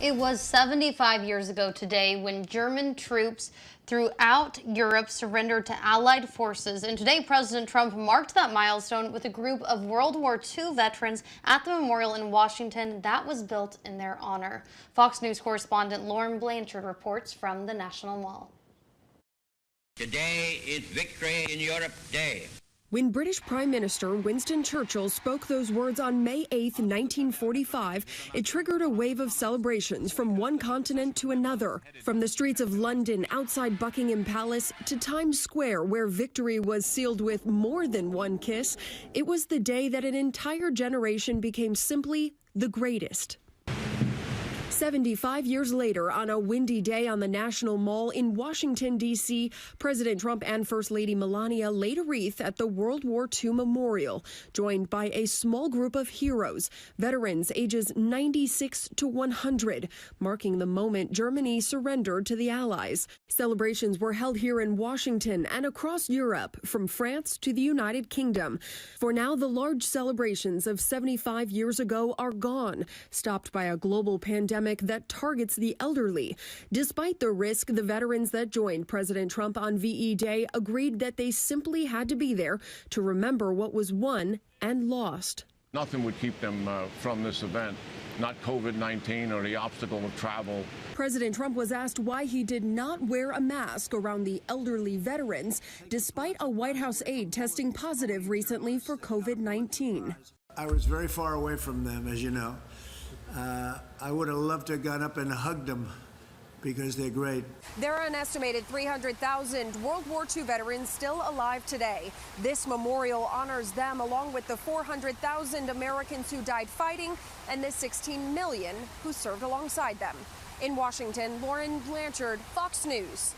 It was 75 years ago today when German troops throughout Europe surrendered to Allied forces, and today President Trump marked that milestone with a group of World War II veterans at the memorial in Washington that was built in their honor. Fox News correspondent Lauren Blanchard reports from the National Mall. Today is Victory in Europe Day. When British Prime Minister Winston Churchill spoke those words on May 8, 1945, it triggered a wave of celebrations from one continent to another. From the streets of London outside Buckingham Palace to Times Square, where victory was sealed with more than one kiss, it was the day that an entire generation became simply the greatest. 75 years later, on a windy day on the National Mall in Washington, D.C., President Trump and First Lady Melania laid a wreath at the World War II Memorial, joined by a small group of heroes, veterans ages 96 to 100, marking the moment Germany surrendered to the Allies. Celebrations were held here in Washington and across Europe, from France to the United Kingdom. For now, the large celebrations of 75 years ago are gone, stopped by a global pandemic that targets the elderly. Despite the risk, the veterans that joined President Trump on VE Day agreed that they simply had to be there to remember what was won and lost. Nothing would keep them from this event, not COVID-19 or the obstacle of travel. President Trump was asked why he did not wear a mask around the elderly veterans, despite a White House aide testing positive recently for COVID-19. I was very far away from them, as you know. I would have loved to have gone up and hugged them because they're great. There are an estimated 300,000 World War II veterans still alive today. This memorial honors them along with the 400,000 Americans who died fighting and the 16 million who served alongside them. In Washington, Lauren Blanchard, Fox News.